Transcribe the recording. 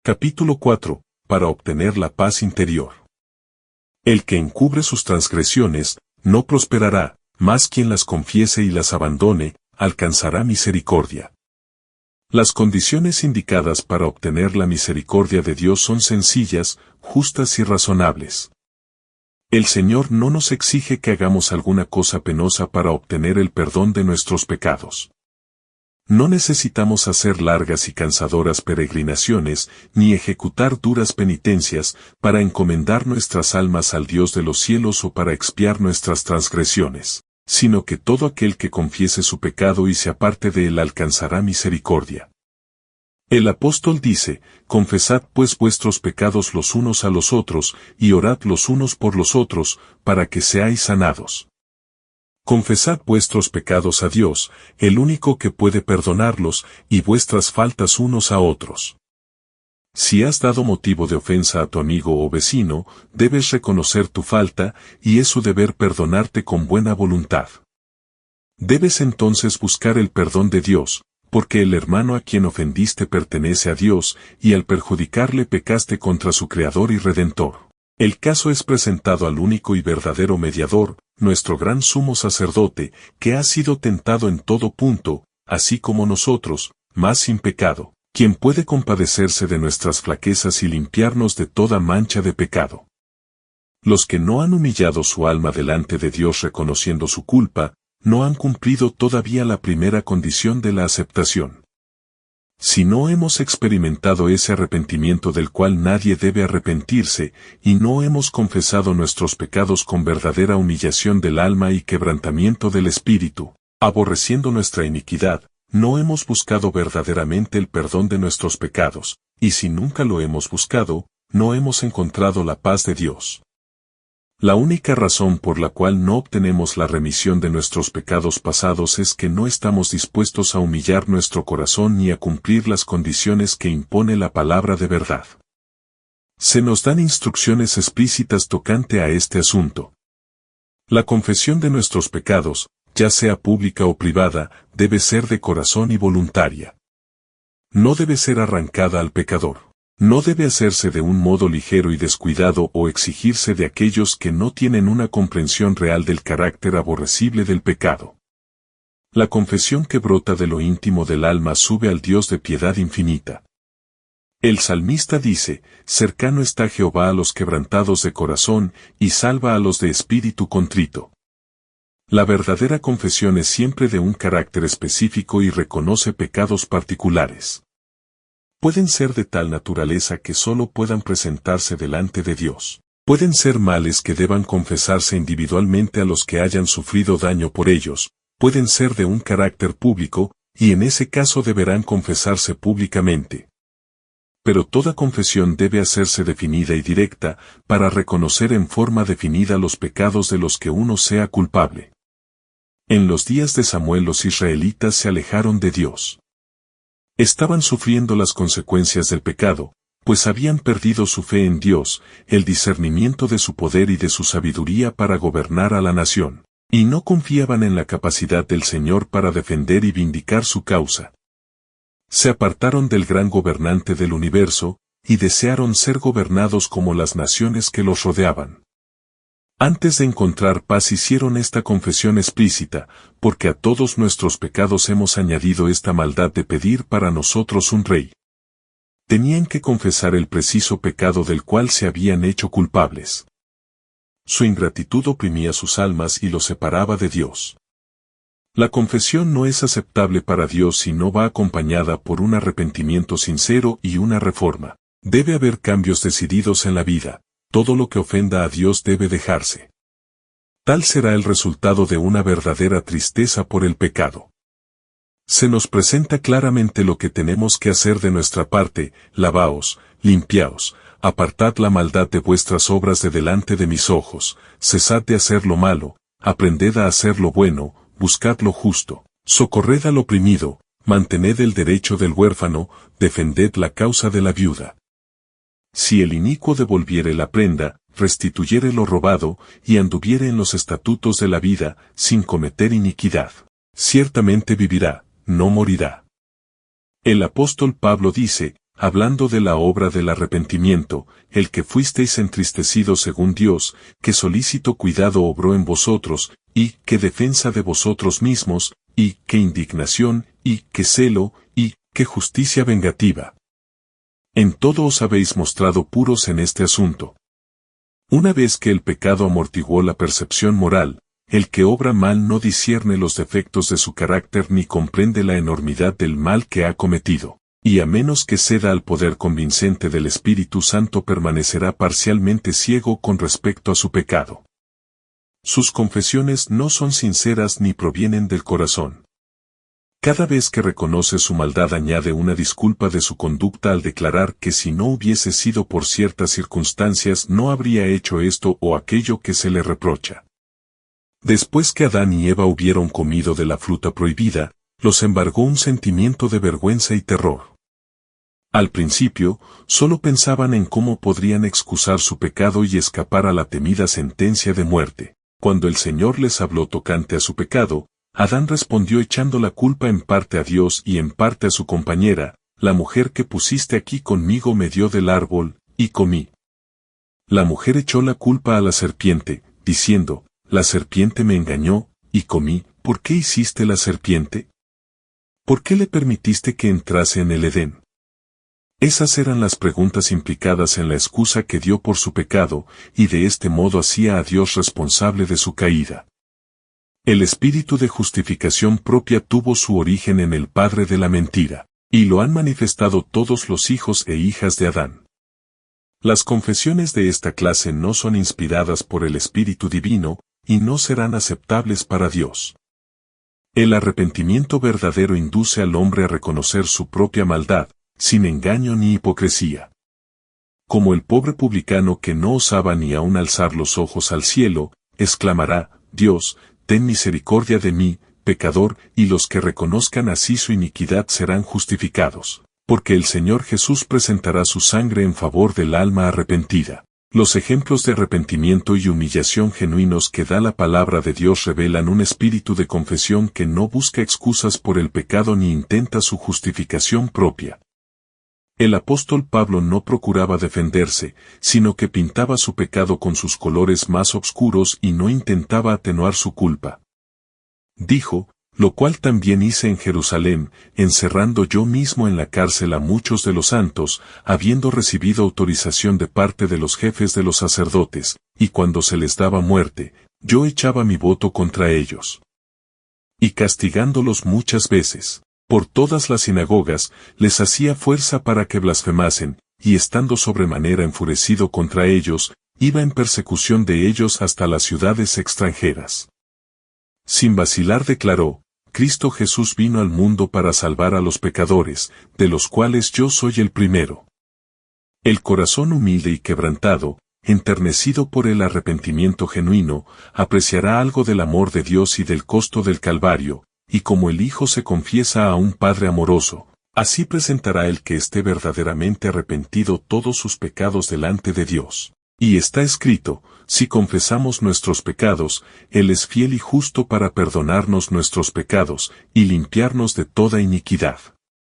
Capítulo 4. Para obtener la paz interior. El que encubre sus transgresiones, no prosperará, mas quien las confiese y las abandone, alcanzará misericordia. Las condiciones indicadas para obtener la misericordia de Dios son sencillas, justas y razonables. El Señor no nos exige que hagamos alguna cosa penosa para obtener el perdón de nuestros pecados. No necesitamos hacer largas y cansadoras peregrinaciones, ni ejecutar duras penitencias, para encomendar nuestras almas al Dios de los cielos o para expiar nuestras transgresiones, sino que todo aquel que confiese su pecado y se aparte de él alcanzará misericordia. El apóstol dice, confesad pues vuestros pecados los unos a los otros, y orad los unos por los otros, para que seáis sanados. Confesad vuestros pecados a Dios, el único que puede perdonarlos, y vuestras faltas unos a otros. Si has dado motivo de ofensa a tu amigo o vecino, debes reconocer tu falta, y es su deber perdonarte con buena voluntad. Debes entonces buscar el perdón de Dios, porque el hermano a quien ofendiste pertenece a Dios, y al perjudicarle pecaste contra su Creador y Redentor. El caso es presentado al único y verdadero mediador, nuestro gran sumo sacerdote, que ha sido tentado en todo punto, así como nosotros, mas sin pecado, quien puede compadecerse de nuestras flaquezas y limpiarnos de toda mancha de pecado. Los que no han humillado su alma delante de Dios reconociendo su culpa, no han cumplido todavía la primera condición de la aceptación. Si no hemos experimentado ese arrepentimiento del cual nadie debe arrepentirse, y no hemos confesado nuestros pecados con verdadera humillación del alma y quebrantamiento del espíritu, aborreciendo nuestra iniquidad, no hemos buscado verdaderamente el perdón de nuestros pecados, y si nunca lo hemos buscado, no hemos encontrado la paz de Dios. La única razón por la cual no obtenemos la remisión de nuestros pecados pasados es que no estamos dispuestos a humillar nuestro corazón ni a cumplir las condiciones que impone la palabra de verdad. Se nos dan instrucciones explícitas tocante a este asunto. La confesión de nuestros pecados, ya sea pública o privada, debe ser de corazón y voluntaria. No debe ser arrancada al pecador. No debe hacerse de un modo ligero y descuidado o exigirse de aquellos que no tienen una comprensión real del carácter aborrecible del pecado. La confesión que brota de lo íntimo del alma sube al Dios de piedad infinita. El salmista dice, cercano está Jehová a los quebrantados de corazón, y salva a los de espíritu contrito. La verdadera confesión es siempre de un carácter específico y reconoce pecados particulares. Pueden ser de tal naturaleza que solo puedan presentarse delante de Dios. Pueden ser males que deban confesarse individualmente a los que hayan sufrido daño por ellos. Pueden ser de un carácter público, y en ese caso deberán confesarse públicamente. Pero toda confesión debe hacerse definida y directa, para reconocer en forma definida los pecados de los que uno sea culpable. En los días de Samuel los israelitas se alejaron de Dios. Estaban sufriendo las consecuencias del pecado, pues habían perdido su fe en Dios, el discernimiento de su poder y de su sabiduría para gobernar a la nación, y no confiaban en la capacidad del Señor para defender y vindicar su causa. Se apartaron del gran gobernante del universo, y desearon ser gobernados como las naciones que los rodeaban. Antes de encontrar paz hicieron esta confesión explícita, porque a todos nuestros pecados hemos añadido esta maldad de pedir para nosotros un rey. Tenían que confesar el preciso pecado del cual se habían hecho culpables. Su ingratitud oprimía sus almas y los separaba de Dios. La confesión no es aceptable para Dios si no va acompañada por un arrepentimiento sincero y una reforma. Debe haber cambios decididos en la vida. Todo lo que ofenda a Dios debe dejarse. Tal será el resultado de una verdadera tristeza por el pecado. Se nos presenta claramente lo que tenemos que hacer de nuestra parte: lavaos, limpiaos, apartad la maldad de vuestras obras de delante de mis ojos, cesad de hacer lo malo, aprended a hacer lo bueno, buscad lo justo, socorred al oprimido, mantened el derecho del huérfano, defended la causa de la viuda. Si el inicuo devolviere la prenda, restituyere lo robado, y anduviere en los estatutos de la vida, sin cometer iniquidad, ciertamente vivirá, no morirá. El apóstol Pablo dice, hablando de la obra del arrepentimiento, el que fuisteis entristecidos según Dios, que solícito cuidado obró en vosotros, y que defensa de vosotros mismos, y que indignación, y que celo, y que justicia vengativa. En todo os habéis mostrado puros en este asunto. Una vez que el pecado amortiguó la percepción moral, el que obra mal no discierne los defectos de su carácter ni comprende la enormidad del mal que ha cometido, y a menos que ceda al poder convincente del Espíritu Santo permanecerá parcialmente ciego con respecto a su pecado. Sus confesiones no son sinceras ni provienen del corazón. Cada vez que reconoce su maldad añade una disculpa de su conducta al declarar que si no hubiese sido por ciertas circunstancias no habría hecho esto o aquello que se le reprocha. Después que Adán y Eva hubieron comido de la fruta prohibida, los embargó un sentimiento de vergüenza y terror. Al principio, solo pensaban en cómo podrían excusar su pecado y escapar a la temida sentencia de muerte. Cuando el Señor les habló tocante a su pecado, Adán respondió echando la culpa en parte a Dios y en parte a su compañera, la mujer que pusiste aquí conmigo me dio del árbol, y comí. La mujer echó la culpa a la serpiente, diciendo, la serpiente me engañó, y comí. ¿Por qué hiciste la serpiente? ¿Por qué le permitiste que entrase en el Edén? Esas eran las preguntas implicadas en la excusa que dio por su pecado, y de este modo hacía a Dios responsable de su caída. El espíritu de justificación propia tuvo su origen en el padre de la mentira, y lo han manifestado todos los hijos e hijas de Adán. Las confesiones de esta clase no son inspiradas por el Espíritu Divino, y no serán aceptables para Dios. El arrepentimiento verdadero induce al hombre a reconocer su propia maldad, sin engaño ni hipocresía. Como el pobre publicano que no osaba ni aun alzar los ojos al cielo, exclamará, Dios, ten misericordia de mí, pecador, y los que reconozcan así su iniquidad serán justificados, porque el Señor Jesús presentará su sangre en favor del alma arrepentida. Los ejemplos de arrepentimiento y humillación genuinos que da la palabra de Dios revelan un espíritu de confesión que no busca excusas por el pecado ni intenta su justificación propia. El apóstol Pablo no procuraba defenderse, sino que pintaba su pecado con sus colores más oscuros y no intentaba atenuar su culpa. Dijo, lo cual también hice en Jerusalén, encerrando yo mismo en la cárcel a muchos de los santos, habiendo recibido autorización de parte de los jefes de los sacerdotes, y cuando se les daba muerte, yo echaba mi voto contra ellos. Y castigándolos muchas veces, por todas las sinagogas, les hacía fuerza para que blasfemasen, y estando sobremanera enfurecido contra ellos, iba en persecución de ellos hasta las ciudades extranjeras. Sin vacilar declaró, Cristo Jesús vino al mundo para salvar a los pecadores, de los cuales yo soy el primero. El corazón humilde y quebrantado, enternecido por el arrepentimiento genuino, apreciará algo del amor de Dios y del costo del Calvario, y como el Hijo se confiesa a un Padre amoroso, así presentará el que esté verdaderamente arrepentido todos sus pecados delante de Dios. Y está escrito, si confesamos nuestros pecados, Él es fiel y justo para perdonarnos nuestros pecados, y limpiarnos de toda iniquidad.